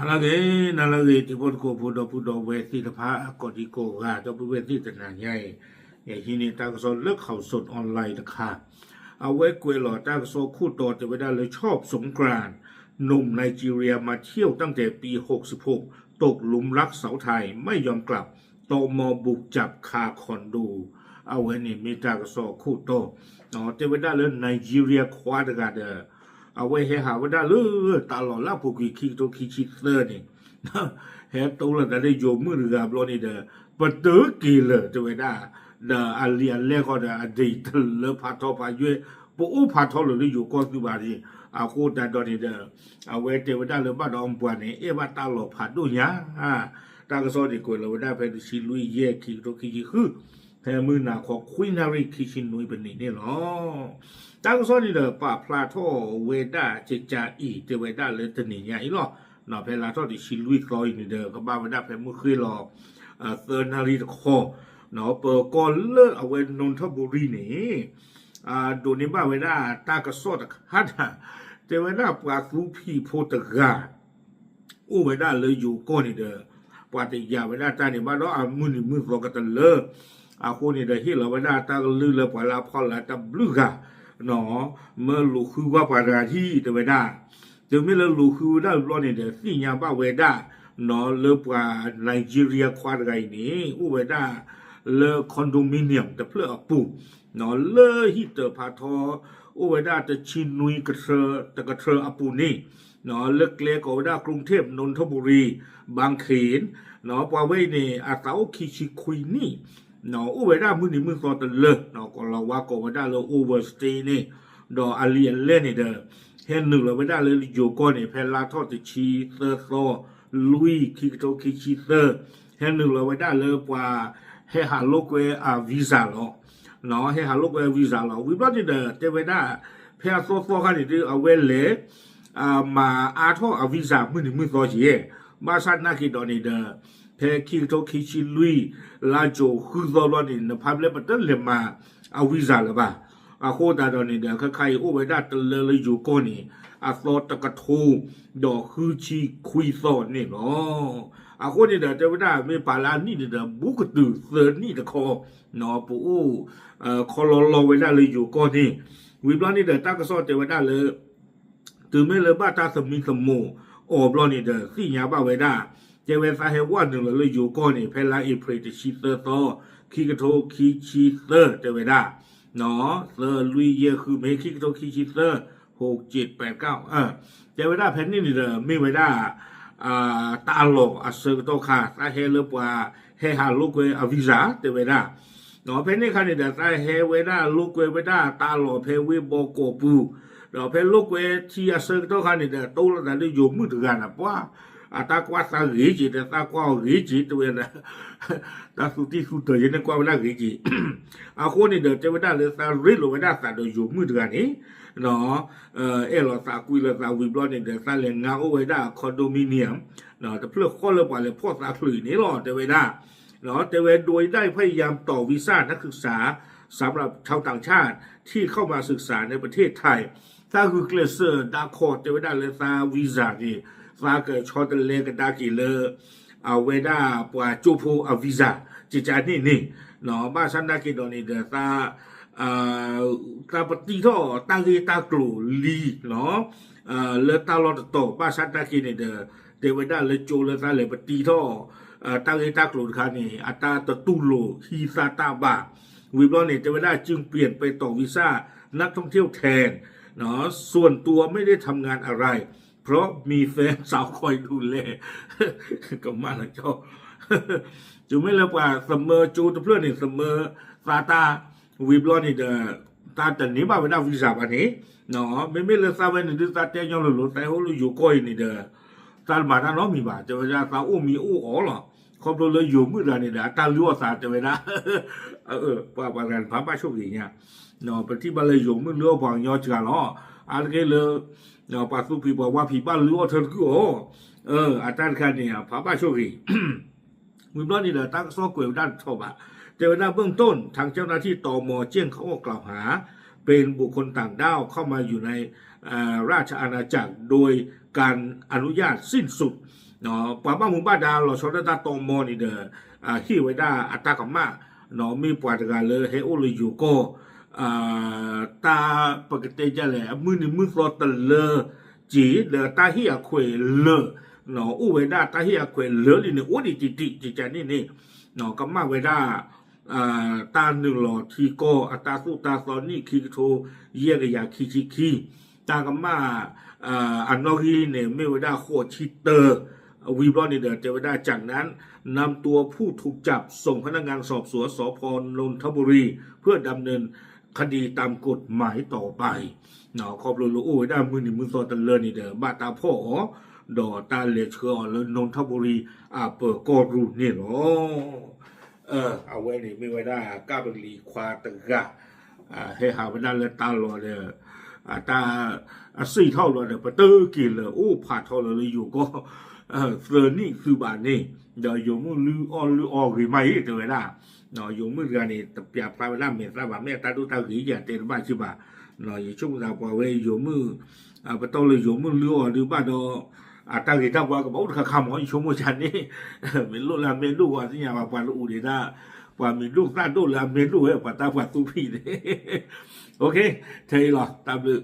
nalage ti pot ko pudo we ti ta pha ko ti ko ga to pu we ti ta na nyai ye hi ni ta soเลิกเข้าสดออนไลน์ตะค่ะเอาไว้กวยหล่อตาโซคู่ต่อจะไม่ได้เลยชอบสงกรานต์หนุ่มไนจีเรียมาเที่ยวตั้งแต่ปี66ตกหลุมรักสาวไทยไม่ยอมกลับตมบุกจับคาคอนโดเอาไว้นี่มีตาโซคู่ต่อเนาะจะไม่ได้เลยไนจีเรียคว้าตะกันเด้อเอาไว้ให้หาว่าได้เลยตลอดแล้วพวกคิกโตคิชิเตอร์นี่เฮ้ตัวละแต่ได้โยมมือเรือบล้อนี่เด้อปะเตอกีเลยจะไม่ได้เดออาเลียนเล่ก็เดออดีตเลพาทอพายุปูอุพาทอเลยอยู่ก็คือว่าที่อาโคตาดอนี่เดอเอาไว้เทวดาเลยบ้านอมปวนนี่เอว่าตาหลอพาดุญาตากระสอดีกว่าเราได้ไปชิลุยเย่คิโตคิชิคือแทมือหนาของคุยนาริคิชินุยเป็นนี่เนาะตากระสอนี่เดอป่าพลาทอเวดาเจจาอีเทวดาเลยตนี่ใหญ่หรอเนาะเพลาทอที่ชิลุยคลอยนี่เดอก็บ้าเวดาเพมือคุยหรอเซอร์นาริคอเนาะเปิดก่อนเลิกเอาไว้นนทบุรีนี่โดนในบ้านเวลาตากระสอดฮัดแต่เวลาปลาลูพี่โพตกาอู้เวลาเลยอยู่ก้อนนี่เด้อปาติยาเวลาตาเนี่ยบ้านเรามือรอกันเลิกคนนี่เด้อที่เราเวลาตาลือเลยปลาพอละตาบลูกะเนาะเมื่อลูกคือว่าปลาที่แต่เวลาจะไม่เลยลูกคือได้รอนี่เด้อสิ่งอย่างบ้าเวลาเนาะเลิกปลาไนจีเรียควาดไรนี่อู้เวลาเลอคอนโดมิเนียมแต่เพื่อปูเนาะเลอฮิตเตอร์พาทอโอเวดาแต่ชินุยกระเทอแต่กระเทออปูนี่เนาะเลิกเล็กโอเวดากรุงเทพนนทบุรีบางเขนเนาะปาเวนี่อาเตาคิชิคุยนี่เนาะโอเวดามือนี่มือซอตเลเนาะก็เราว่าก็เวดาเลอโอเวอร์สเตย์นี่ดออาเลียนเล่นนี่เด้อเห็นหนึ่งเราเวดาเลยอยู่ก่อนนี่เพลาทอติชีเตอร์โซลุยคิโตคิชิเตอร์เห็นหนึ่งเราเวดาเลยกว่าให้หาโลกเววีซ่าหรอเนาะให้หาโลกเววีซ่าหรอวิบัติเดอเทวดาเพื่อโซกันนี่เอาเวเลมาอาทอวีซ่ามือต่อเย่มาสันนักดอนี่เดอเพื่อคิดโตคิชิลุยลาโจคือตลอดนี่นพับเล็บตันเลมาเอาวีซ่าหรือเปล่าโคตาดอนี่เดอใครโอเวดาตเลเลยอยู่ก่อนนี่โซตะกะทูดอกคือชีคุยซอนนี่เนาะคนนี่เดอเทวดาไม่ปาลานี่เดอบุกตือเซอร์นี่ตะคอเนาะปูคอลอเวดาเลยอยู่ก่อนนี่วิบลานี่เดอตากระซอเทวดาเลยตือไม่เลยบ้าตาสมิงสมโมโอบลานี่เดอสี่ยาบ้าเวดาเจเวสาเฮว่าหนึ่งเลยอยู่ก่อนนี่เพลาอิเพรตชิเตอร์โตคิกโตคิชิเตอร์เทวดาเนาะเซอร์ลุยเยคือเมคิกโตคิชิเตอร์6 7 8 9เจเวดาแผ่นนี่เดอไม่เวดาตาโลเซอร์โตคาตาเฮเลปว่าเฮฮาลูกเวอวิซาเทวดาเนาะเพนนี่คันนี่เดตาเฮเวดาลูกเวดาตาโลเพวิโบโกปูเนาะเพลูกเวที่เซอร์โตคานี่เดโตละได้อยู่มือถือกันนะว่าตากว่าตาหิจิตากว่าหิจิตัวนะตาสุติสุดเย็นกว่าเวลาหิจิคนนี่เดเทวดาเลยตาริโลเวดาตาได้อยู่มือถือกันนี่เนาะเราตาคุยเราตาวิบล้อเนี่ยเดี๋ยวตาเลี้ยงงาโอเวด้าคอนโดมิเนียมเนาะแต่เพื่อข้อเลือกว่าเลยพ่อตาผลือนี่หรอเทวดาเนาะเทวดาโดยได้พยายามต่อวีซ่านักศึกษาสำหรับชาวต่างชาติที่เข้ามาศึกษาในประเทศไทยถ้าคือเกลเซอร์ดาคอเทวดาเลยตาวีซ่านี่ตาเกิดชอตเลกันดากิเลเอาเวด้าปว่าจูโพอวีซ่าจิจานี่เนาะบ้านฉันดากิโดนี่เดตาตาปฏิท่อตาเกตากลูลีเนาะเลตาลอดโตบ้าสัตตากินเดเทวดาเลโจเลตาเลปฏิท่อตาเกตากลูคานี่อัตาตตุโลฮีซาตาบาวิบลอนี่เทวดาจึงเปลี่ยนไปต่อวีซ่านักท่องเที่ยวแทนเนาะส่วนตัวไม่ได้ทำงานอะไรเพราะมีแฟนสาวคอยดูแลก็มาแล้วเจ้าจูไม่เลิกว่าเสมอจูตะเพื่อนนี่เสมอซาตาวิบลอนี่เดตาแต่นี้บ้าเวลาวีซ่าวันนี้เนาะไม่เลยซาเวนนี่ตาเตียงหลุดแต่เขาอยู่ก้อยนี่เดตาบานาน้องมีบาจะเวลาตาอู้มีอู้อ๋อหรอครอบครัวเลยอยู่มืดอะไรนี่เดตาลัวซาจะเวลาป้าปากันพาป้าโชคดีเนี่ยเนาะปฏิบัติเลยอยู่มืดเลี้ยวพองยอดกันเนาะอะไรกันเลยเนาะป้าสุพีบอกว่าผีป้าเลี้ยวเธอคือโอ้อาจารย์คันเนี่ยพาป้าโชคดีวิบลอนี่เดตั้งซ้อกวยด้านชอบอะแต่เวลาเบื้องต้นทางเจ้าหน้าที่ตม.แจ้งเขากล่าวหาเป็นบุคคลต่างด้าวเข้ามาอยู่ในราชอาณาจักรโดยการอนุญาตสิ้นสุด เนาะปะบ้ามุบ้าดาเราชอบได้ตอมอนี่เด้อฮีไว้ได้อัตตากมาเนาะมีปวดกันเลยให้โอเลยอยู่ก็ตาปกติจะแหละมือนี่มือสอตเลจีเดตาฮีอะควยเลเนาะอุเวดาตาฮีอะควยเลนี่โอดิจิจานี่เนาะก็มาเวดาตาหนึ่งหลอดทีโกอัตราสู้ตาซอนนี่คีโทเยี่ยกยาคีตากมาอันนอกีเนี่ยไม่เวดาโคชิเตอร์วีบลอนนี่เดินเจวดาจากนั้นนำตัวผู้ถูกจับส่งพนักงานสอบสวนสพนนทบุรีเพื่อดำเนินคดีตามกฎหมายต่อไปเนาะขอบคุณลูกโอ้ยได้มือหนึ่งมือสอตันเลนี่เด้อบาตาพ่อดอตาเลเชอแล้วนนทบุรีเปิดกอรูนี่เนาะเอาไว้นี่ไม่ไว้ได้ก้าเป็นลีควาตะกะให้หาไว้ได้เลยตาลอเลยตาสี่เท่าเลยเนี่ยปะเตอร์กินเลยโอ้ผ่าเท่าเลยอยู่ก็เซอร์นี่คือบานนี่เดี๋ยวอยู่มือลืออหรือไม่เจอละเนาะอยู่มือกันนี่ตะเปียบปลาเวลาเมียตาบ่าแม่ตาดูตาหรืออย่าเตะบ้านชิบะเนาะอยู่ช่วงเราปล่อยไว้อยู่มือปะเตอร์เลยอยู่มือลือหรือบ้านเนาะตากี่ตาว่ากับบอกข้าคำของชมพูชันนี่มีลูกลาเมลูกว่าที่ยาว่าปานอูดีได้ว่ามีลูกตาดูลาเมลูกเฮ้ยปาตาปาตูพี่เนี่ยโอเคเทหรอตามเลย